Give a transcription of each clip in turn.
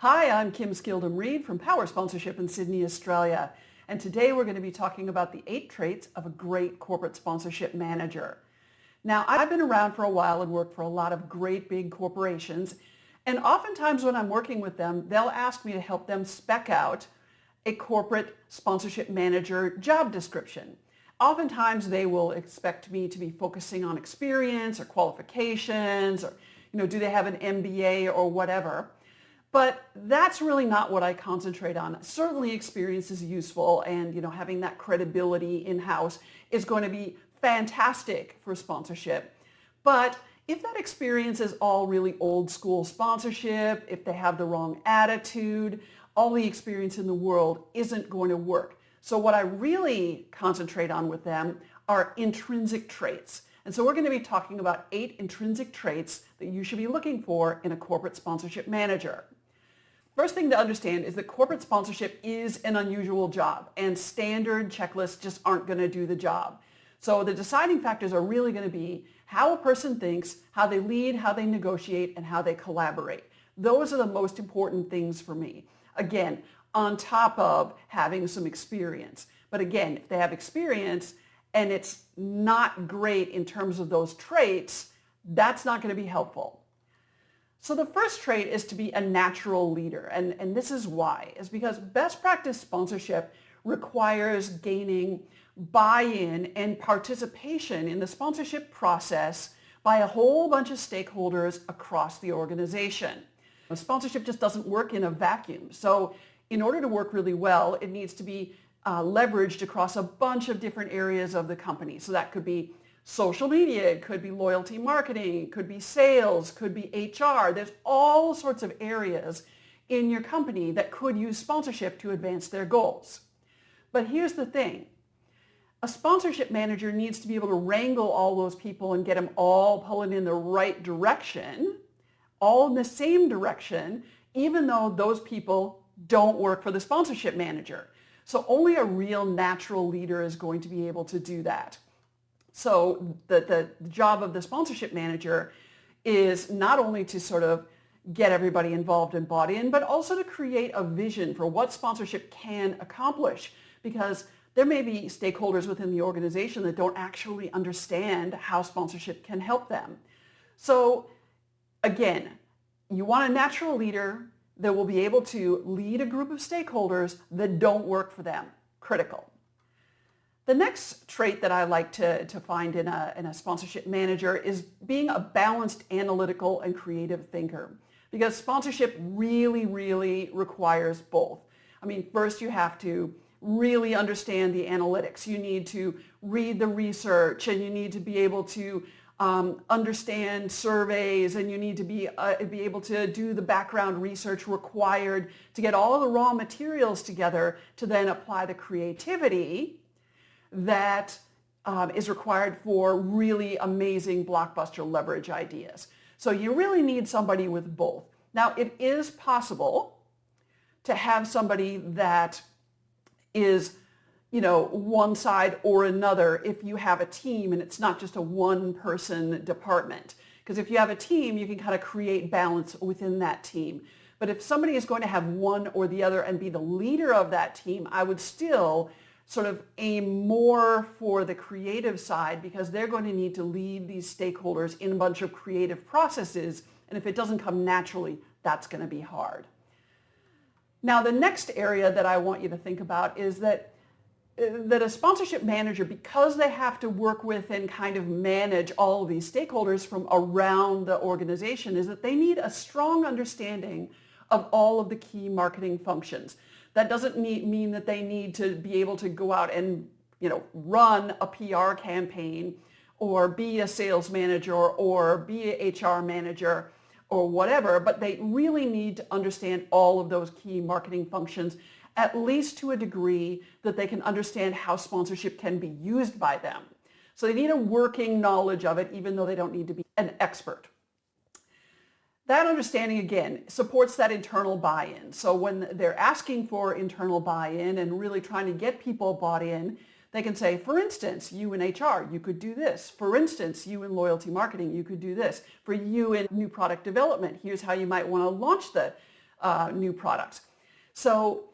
Hi, I'm Kim Skildum-Reid from Power Sponsorship in Sydney, Australia. And today we're going to be talking about the 8 traits of a great corporate sponsorship manager. Now, I've been around for a while and worked for a lot of great big corporations. And oftentimes when I'm working with them, they'll ask me to help them spec out a corporate sponsorship manager job description. Oftentimes they will expect me to be focusing on experience or qualifications or, do they have an MBA or whatever. But that's really not what I concentrate on. Certainly experience is useful and, having that credibility in-house is going to be fantastic for sponsorship. But if that experience is all really old school sponsorship, if they have the wrong attitude, all the experience in the world isn't going to work. So what I really concentrate on with them are intrinsic traits. And so we're going to be talking about 8 intrinsic traits that you should be looking for in a corporate sponsorship manager. First thing to understand is that corporate sponsorship is an unusual job and standard checklists just aren't going to do the job. So the deciding factors are really going to be how a person thinks, how they lead, how they negotiate, and how they collaborate. Those are the most important things for me. Again, on top of having some experience. But again, if they have experience and it's not great in terms of those traits, that's not going to be helpful. So the first trait is to be a natural leader. And this is why, is because best practice sponsorship requires gaining buy-in and participation in the sponsorship process by a whole bunch of stakeholders across the organization. Sponsorship just doesn't work in a vacuum. So in order to work really well, it needs to be leveraged across a bunch of different areas of the company. So that could be social media, it could be loyalty marketing, it could be sales, could be HR. There's all sorts of areas in your company that could use sponsorship to advance their goals. But here's the thing. A sponsorship manager needs to be able to wrangle all those people and get them all pulling in the right direction, all in the same direction, even though those people don't work for the sponsorship manager. So only a real natural leader is going to be able to do that. So the job of the sponsorship manager is not only to sort of get everybody involved and bought in, but also to create a vision for what sponsorship can accomplish, because there may be stakeholders within the organization that don't actually understand how sponsorship can help them. So again, you want a natural leader that will be able to lead a group of stakeholders that don't work for them. Critical. The next trait that I like to find in a sponsorship manager is being a balanced, analytical, and creative thinker, because sponsorship really, really requires both. I mean, first you have to really understand the analytics. You need to read the research, and you need to be able to understand surveys, and you need to be able to do the background research required to get all the raw materials together to then apply the creativity that is required for really amazing blockbuster leverage ideas. So you really need somebody with both. Now, it is possible to have somebody that is one side or another if you have a team and it's not just a one-person department. Because if you have a team, you can kind of create balance within that team. But if somebody is going to have one or the other and be the leader of that team, I would still sort of aim more for the creative side, because they're going to need to lead these stakeholders in a bunch of creative processes. And if it doesn't come naturally, that's going to be hard. Now, the next area that I want you to think about is that a sponsorship manager, because they have to work with and kind of manage all of these stakeholders from around the organization, is that they need a strong understanding of all of the key marketing functions. That doesn't mean that they need to be able to go out and run a PR campaign or be a sales manager or be an HR manager or whatever, but they really need to understand all of those key marketing functions, at least to a degree that they can understand how sponsorship can be used by them. So they need a working knowledge of it, even though they don't need to be an expert. That understanding, again, supports that internal buy-in. So when they're asking for internal buy-in and really trying to get people bought in, They can say, for instance, you in HR, you could do this. For instance, you in loyalty marketing, you could do this. For you in new product development, here's how you might want to launch new products. So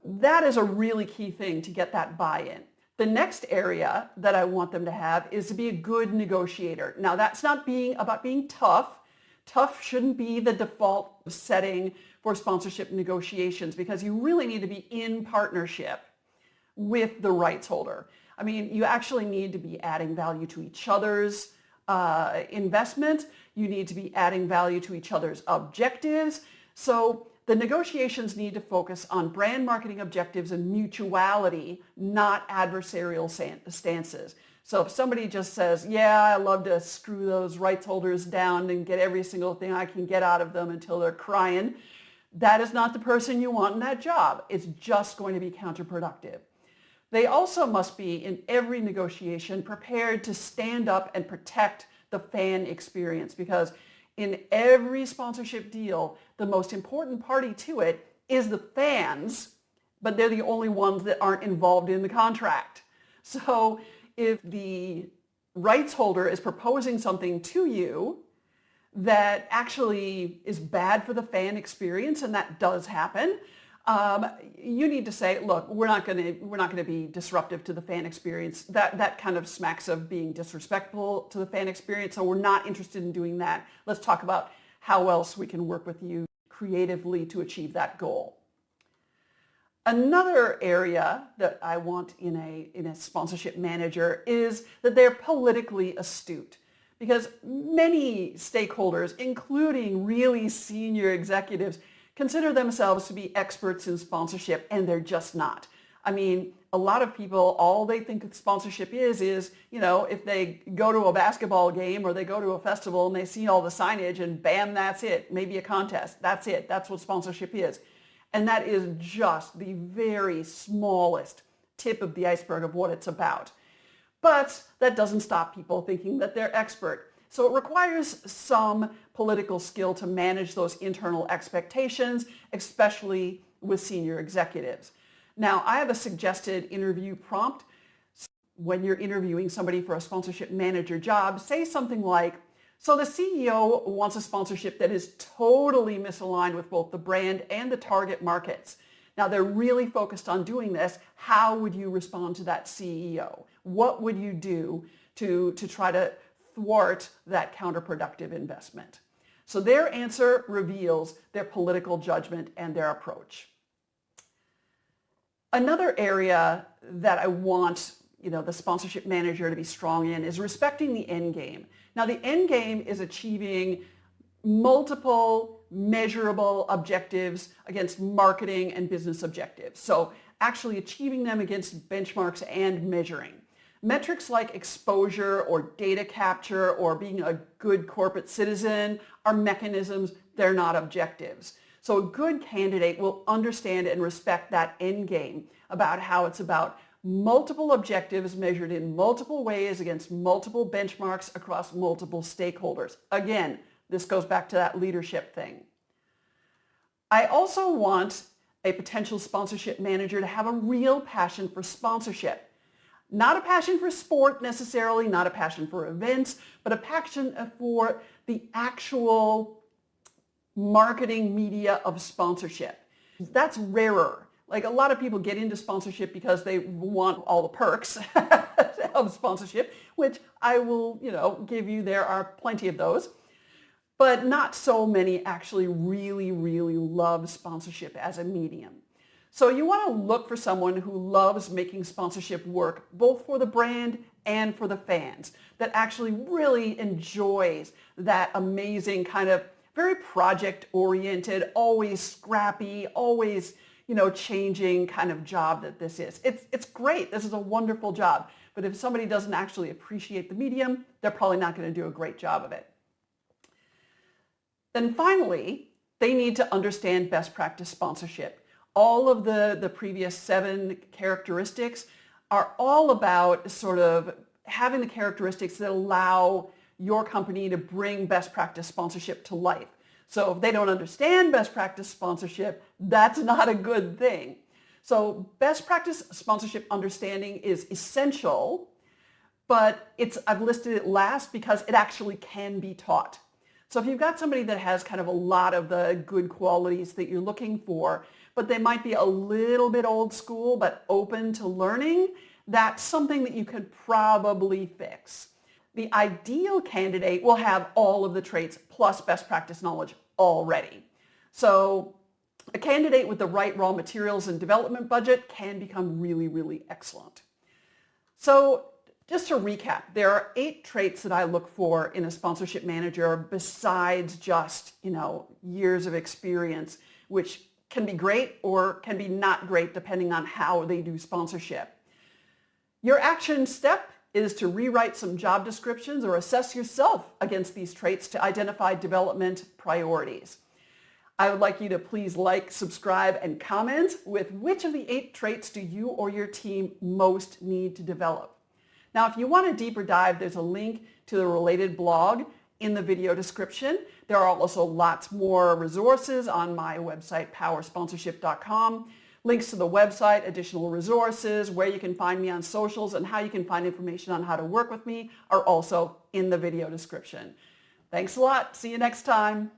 that is a really key thing to get that buy-in. The next area that I want them to have is to be a good negotiator. Now, that's not about being tough. Tough shouldn't be the default setting for sponsorship negotiations because you really need to be in partnership with the rights holder. I mean, you actually need to be adding value to each other's investment. You need to be adding value to each other's objectives. So the negotiations need to focus on brand marketing objectives and mutuality, not adversarial stances. So if somebody just says, yeah, I love to screw those rights holders down and get every single thing I can get out of them until they're crying, that is not the person you want in that job. It's just going to be counterproductive. They also must be, in every negotiation, prepared to stand up and protect the fan experience because in every sponsorship deal, the most important party to it is the fans, but they're the only ones that aren't involved in the contract. So if the rights holder is proposing something to you that actually is bad for the fan experience, and that does happen, you need to say, look, we're not going to be disruptive to the fan experience. That kind of smacks of being disrespectful to the fan experience. So we're not interested in doing that. Let's talk about how else we can work with you creatively to achieve that goal. Another area that I want in a sponsorship manager is that they're politically astute. Because many stakeholders, including really senior executives, consider themselves to be experts in sponsorship, and they're just not. I mean, a lot of people, all they think sponsorship is, you know, if they go to a basketball game or they go to a festival and they see all the signage and bam, that's it. Maybe a contest. That's it. That's what sponsorship is. And that is just the very smallest tip of the iceberg of what it's about. But that doesn't stop people thinking that they're expert. So it requires some political skill to manage those internal expectations, especially with senior executives. Now, I have a suggested interview prompt. When you're interviewing somebody for a sponsorship manager job, say something like, so the CEO wants a sponsorship that is totally misaligned with both the brand and the target markets. Now, they're really focused on doing this. How would you respond to that CEO? What would you do to try to thwart that counterproductive investment? So their answer reveals their political judgment and their approach. Another area that I want, the sponsorship manager to be strong in is respecting the end game. Now, the end game is achieving multiple measurable objectives against marketing and business objectives. So actually achieving them against benchmarks and measuring. Metrics like exposure or data capture or being a good corporate citizen are mechanisms, they're not objectives. So a good candidate will understand and respect that end game about how it's about multiple objectives measured in multiple ways against multiple benchmarks across multiple stakeholders. Again, this goes back to that leadership thing. I also want a potential sponsorship manager to have a real passion for sponsorship. Not a passion for sport necessarily, not a passion for events, but a passion for the actual marketing media of sponsorship. That's rarer. Like a lot of people get into sponsorship because they want all the perks of sponsorship, which I will, give you. There are plenty of those. But not so many actually really, really love sponsorship as a medium. So you want to look for someone who loves making sponsorship work both for the brand and for the fans, that actually really enjoys that amazing kind of very project-oriented, always scrappy, always, changing kind of job that this is. It's great. This is a wonderful job. But if somebody doesn't actually appreciate the medium, they're probably not going to do a great job of it. Then finally, they need to understand best practice sponsorship. All of the previous 7 characteristics are all about sort of having the characteristics that allow your company to bring best practice sponsorship to life. So if they don't understand best practice sponsorship, that's not a good thing. So best practice sponsorship understanding is essential, but I've listed it last because it actually can be taught. So if you've got somebody that has kind of a lot of the good qualities that you're looking for, but they might be a little bit old school but open to learning, that's something that you could probably fix. The ideal candidate will have all of the traits plus best practice knowledge already. So a candidate with the right raw materials and development budget can become really, really excellent. So just to recap, there are 8 traits that I look for in a sponsorship manager besides just, years of experience, which can be great or can be not great depending on how they do sponsorship. Your action step is to rewrite some job descriptions or assess yourself against these traits to identify development priorities. I would like you to please like, subscribe, and comment with which of the 8 traits do you or your team most need to develop. Now, if you want a deeper dive, there's a link to the related blog in the video description. There are also lots more resources on my website, powersponsorship.com. Links to the website, additional resources, where you can find me on socials, and how you can find information on how to work with me are also in the video description. Thanks a lot. See you next time.